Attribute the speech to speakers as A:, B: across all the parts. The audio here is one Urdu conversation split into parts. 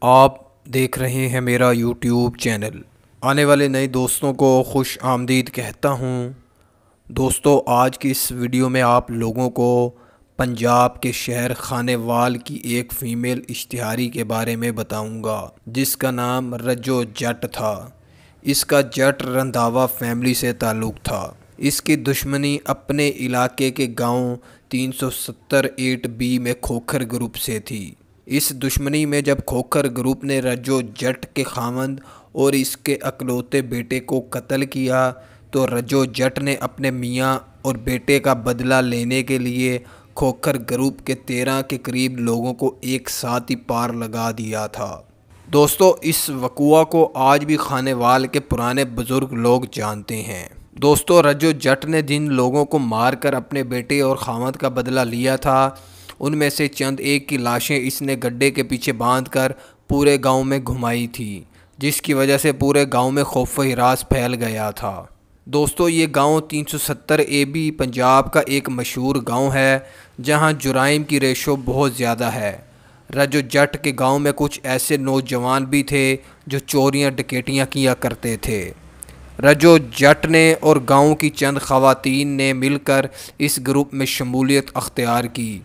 A: آپ دیکھ رہے ہیں میرا یوٹیوب چینل۔ آنے والے نئے دوستوں کو خوش آمدید کہتا ہوں۔ دوستو، آج کی اس ویڈیو میں آپ لوگوں کو پنجاب کے شہر خانیوال کی ایک فیمیل اشتہاری کے بارے میں بتاؤں گا جس کا نام رجو جٹ تھا۔ اس کا جٹ رندھاوا فیملی سے تعلق تھا۔ اس کی دشمنی اپنے علاقے کے گاؤں 370-8B میں کھوکھر گروپ سے تھی۔ اس دشمنی میں جب کھوکھر گروپ نے رجو جٹ کے خاوند اور اس کے اکلوتے بیٹے کو قتل کیا تو رجو جٹ نے اپنے میاں اور بیٹے کا بدلہ لینے کے لیے کھوکھر گروپ کے 13 کے قریب لوگوں کو ایک ساتھ ہی پار لگا دیا تھا۔ دوستو، اس وقوعہ کو آج بھی خانیوال کے پرانے بزرگ لوگ جانتے ہیں۔ دوستو، رجو جٹ نے جن لوگوں کو مار کر اپنے بیٹے اور خاوند کا بدلہ لیا تھا ان میں سے چند ایک کی لاشیں اس نے گڈھے کے پیچھے باندھ کر پورے گاؤں میں گھمائی تھی، جس کی وجہ سے پورے گاؤں میں خوف و ہراس پھیل گیا تھا۔ دوستو، یہ گاؤں 370AB پنجاب کا ایک مشہور گاؤں ہے جہاں جرائم کی ریشو بہت زیادہ ہے۔ رجو جٹ کے گاؤں میں کچھ ایسے نوجوان بھی تھے جو چوریاں ڈکیٹیاں کیا کرتے تھے۔ رجو جٹ نے اور گاؤں کی چند خواتین نے مل کر اس گروپ میں شمولیت اختیار کی۔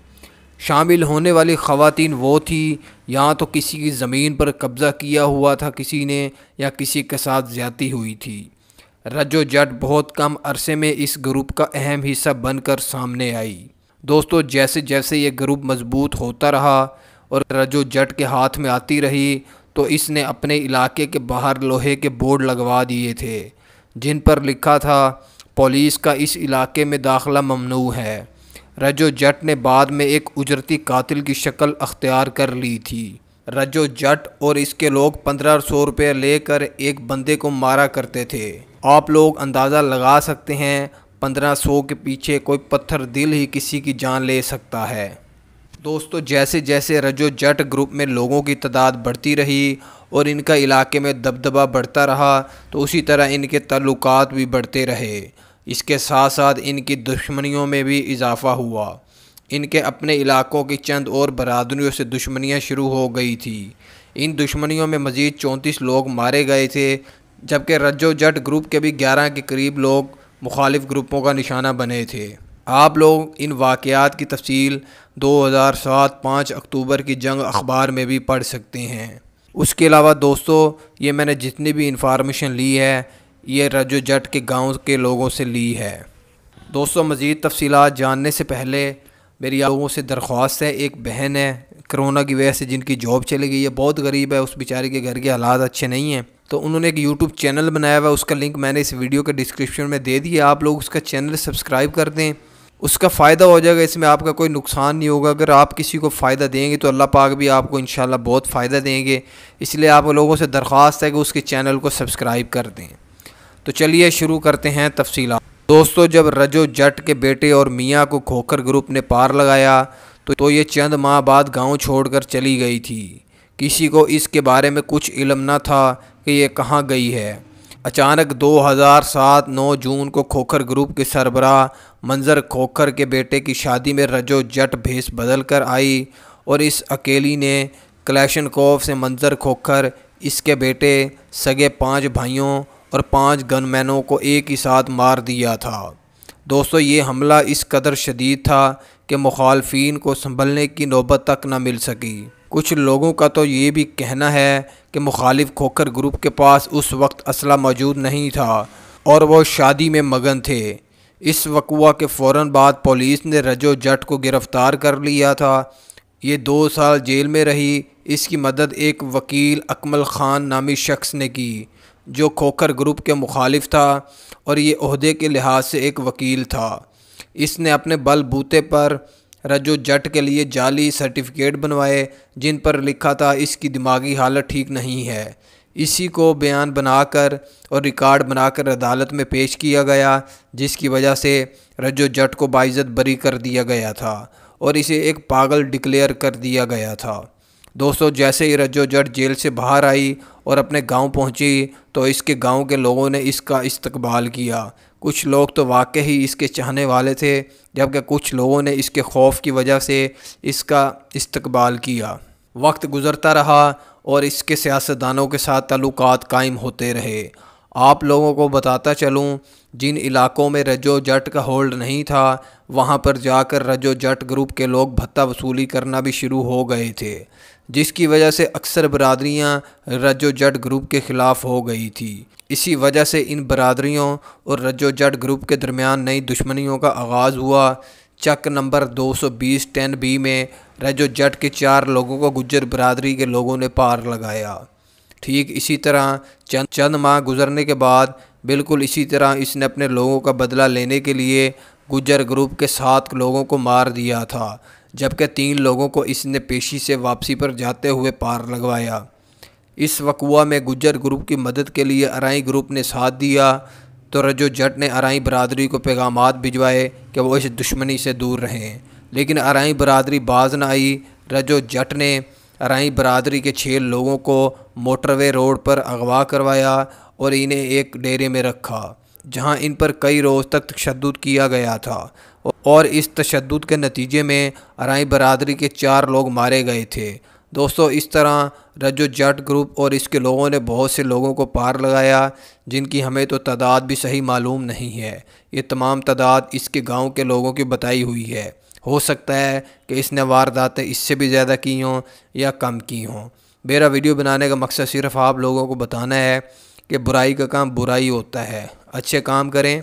A: شامل ہونے والی خواتین وہ تھیں یا تو کسی کی زمین پر قبضہ کیا ہوا تھا کسی نے، یا کسی کے ساتھ زیادتی ہوئی تھی۔ رجو جٹ بہت کم عرصے میں اس گروپ کا اہم حصہ بن کر سامنے آئی۔ دوستو، جیسے جیسے یہ گروپ مضبوط ہوتا رہا اور رجو جٹ کے ہاتھ میں آتی رہی تو اس نے اپنے علاقے کے باہر لوہے کے بورڈ لگوا دیے تھے جن پر لکھا تھا پولیس کا اس علاقے میں داخلہ ممنوع ہے۔ رجو جٹ نے بعد میں ایک اجرتی قاتل کی شکل اختیار کر لی تھی۔ رجو جٹ اور اس کے لوگ 1500 روپے لے کر ایک بندے کو مارا کرتے تھے۔ آپ لوگ اندازہ لگا سکتے ہیں 1500 کے پیچھے کوئی پتھر دل ہی کسی کی جان لے سکتا ہے۔ دوستو، جیسے جیسے رجو جٹ گروپ میں لوگوں کی تعداد بڑھتی رہی اور ان کا علاقے میں دبدبہ بڑھتا رہا تو اسی طرح ان کے تعلقات بھی بڑھتے رہے۔ اس کے ساتھ ساتھ ان کی دشمنیوں میں بھی اضافہ ہوا۔ ان کے اپنے علاقوں کی چند اور برادریوں سے دشمنیاں شروع ہو گئی تھی۔ ان دشمنیوں میں مزید 34 لوگ مارے گئے تھے، جبکہ رجو جٹ گروپ کے بھی 11 کے قریب لوگ مخالف گروپوں کا نشانہ بنے تھے۔ آپ لوگ ان واقعات کی تفصیل 2007 5 اکتوبر کی جنگ اخبار میں بھی پڑھ سکتے ہیں۔ اس کے علاوہ دوستو، یہ میں نے جتنی بھی انفارمیشن لی ہے یہ رجو جٹ کے گاؤں کے لوگوں سے لی ہے۔ دوستو، مزید تفصیلات جاننے سے پہلے میری آپ لوگوں سے درخواست ہے، ایک بہن ہے کرونا کی وجہ سے جن کی جاب چلی گئی ہے، بہت غریب ہے، اس بیچارے کے گھر کے حالات اچھے نہیں ہیں، تو انہوں نے ایک یوٹیوب چینل بنایا ہوا ہے، اس کا لنک میں نے اس ویڈیو کے ڈسکرپشن میں دے دیا۔ آپ لوگ اس کا چینل سبسکرائب کر دیں، اس کا فائدہ ہو جائے گا، اس میں آپ کا کوئی نقصان نہیں ہوگا۔ اگر آپ کسی کو فائدہ دیں گے تو اللہ پاک بھی آپ کو انشاءاللہ بہت فائدہ دیں گے، اس لیے آپ لوگوں سے درخواست ہے کہ اس کے چینل کو سبسکرائب کر دیں۔ تو چلیے شروع کرتے ہیں تفصیلات۔ دوستو، جب رجو جٹ کے بیٹے اور میاں کو کھوکھر گروپ نے پار لگایا تو یہ چند ماہ بعد گاؤں چھوڑ کر چلی گئی تھی۔ کسی کو اس کے بارے میں کچھ علم نہ تھا کہ یہ کہاں گئی ہے۔ اچانک 2007 9 جون کو کھوکھر گروپ کے سربراہ منظر کھوکھر کے بیٹے کی شادی میں رجو جٹ بھیس بدل کر آئی اور اس اکیلی نے کلیشنکوف سے منظر کھوکھر، اس کے بیٹے، سگے 5 بھائیوں اور 5 گن مینوں کو ایک ہی ساتھ مار دیا تھا۔ دوستو، یہ حملہ اس قدر شدید تھا کہ مخالفین کو سنبھلنے کی نوبت تک نہ مل سکی۔ کچھ لوگوں کا تو یہ بھی کہنا ہے کہ مخالف کھوکھر گروپ کے پاس اس وقت اسلحہ موجود نہیں تھا اور وہ شادی میں مگن تھے۔ اس وقوعہ کے فوراً بعد پولیس نے رجو جٹ کو گرفتار کر لیا تھا۔ یہ 2 سال جیل میں رہی۔ اس کی مدد ایک وکیل اکمل خان نامی شخص نے کی جو کھوکھر گروپ کے مخالف تھا اور یہ عہدے کے لحاظ سے ایک وکیل تھا۔ اس نے اپنے بل بوتے پر رجو جٹ کے لیے جعلی سرٹیفکیٹ بنوائے جن پر لکھا تھا اس کی دماغی حالت ٹھیک نہیں ہے۔ اسی کو بیان بنا کر اور ریکارڈ بنا کر عدالت میں پیش کیا گیا، جس کی وجہ سے رجو جٹ کو باعزت بری کر دیا گیا تھا اور اسے ایک پاگل ڈکلیئر کر دیا گیا تھا۔ دوستو، جیسے ہی رجو جٹ جیل سے باہر آئی اور اپنے گاؤں پہنچی تو اس کے گاؤں کے لوگوں نے اس کا استقبال کیا۔ کچھ لوگ تو واقعی اس کے چاہنے والے تھے، جبکہ کچھ لوگوں نے اس کے خوف کی وجہ سے اس کا استقبال کیا۔ وقت گزرتا رہا اور اس کے سیاستدانوں کے ساتھ تعلقات قائم ہوتے رہے۔ آپ لوگوں کو بتاتا چلوں، جن علاقوں میں رجو جٹ کا ہولڈ نہیں تھا وہاں پر جا کر رجو جٹ گروپ کے لوگ بھتہ وصولی کرنا بھی شروع ہو گئے تھے، جس کی وجہ سے اکثر برادریاں رجو جٹ گروپ کے خلاف ہو گئی تھی۔ اسی وجہ سے ان برادریوں اور رجو جٹ گروپ کے درمیان نئی دشمنیوں کا آغاز ہوا۔ چک نمبر 220 10B میں رجو جٹ کے 4 لوگوں کو گجر برادری کے لوگوں نے پار لگایا۔ ٹھیک اسی طرح چند ماہ گزرنے کے بعد بالکل اسی طرح اس نے اپنے لوگوں کا بدلہ لینے کے لیے گجر گروپ کے 7 لوگوں کو مار دیا تھا، جبکہ 3 لوگوں کو اس نے پیشی سے واپسی پر جاتے ہوئے پار لگوایا۔ اس وقوعہ میں گجر گروپ کی مدد کے لیے ارائی گروپ نے ساتھ دیا، تو رجو جٹ نے ارائی برادری کو پیغامات بھجوائے کہ وہ اس دشمنی سے دور رہیں، لیکن ارائی برادری باز نہ آئی۔ رجو جٹ نے ارائی برادری کے 6 لوگوں کو موٹر وے روڈ پر اغوا کروایا اور انہیں ایک ڈیرے میں رکھا، جہاں ان پر کئی روز تک تشدد کیا گیا تھا، اور اس تشدد کے نتیجے میں ارائی برادری کے 4 لوگ مارے گئے تھے۔ دوستو، اس طرح رجو جٹ گروپ اور اس کے لوگوں نے بہت سے لوگوں کو پار لگایا، جن کی ہمیں تو تعداد بھی صحیح معلوم نہیں ہے۔ یہ تمام تعداد اس کے گاؤں کے لوگوں کی بتائی ہوئی ہے۔ ہو سکتا ہے کہ اس نے وارداتیں اس سے بھی زیادہ کی ہوں یا کم کی ہوں۔ میرا ویڈیو بنانے کا مقصد صرف آپ لوگوں کو بتانا ہے کہ برائی کا کام برائی ہوتا ہے، اچھے کام کریں،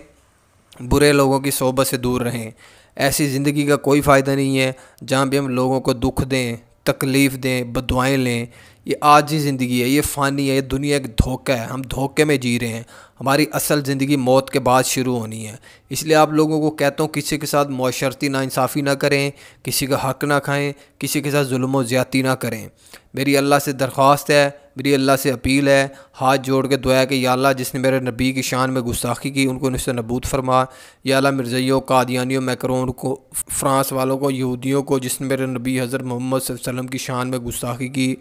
A: برے لوگوں کی صحبت سے دور رہیں۔ ایسی زندگی کا کوئی فائدہ نہیں ہے جہاں بھی ہم لوگوں کو دکھ دیں، تکلیف دیں، بددعائیں لیں۔ یہ عارضی زندگی ہے، یہ فانی ہے، یہ دنیا ایک دھوکہ ہے، ہم دھوکے میں جی رہے ہیں۔ ہماری اصل زندگی موت کے بعد شروع ہونی ہے۔ اس لیے آپ لوگوں کو کہتا ہوں، کسی کے ساتھ معاشرتی ناانصافی نہ کریں، کسی کا حق نہ کھائیں، کسی کے ساتھ ظلم و زیادتی نہ کریں۔ میری اللہ سے درخواست ہے، میری اللہ سے اپیل ہے، ہاتھ جوڑ کے دعا ہے کہ یا اللہ جس نے میرے نبی کی شان میں گستاخی کی ان کو نصف نبوت فرما۔ یا اللہ مرزائیوں، قادیانیوں، میکرون کو، فرانس والوں کو، یہودیوں کو جس نے میرے نبی حضرت محمد صلی اللہ علیہ وسلم کی شان میں گستاخی کی،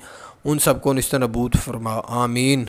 A: ان سب کو نصف نبوت فرما۔ آمین۔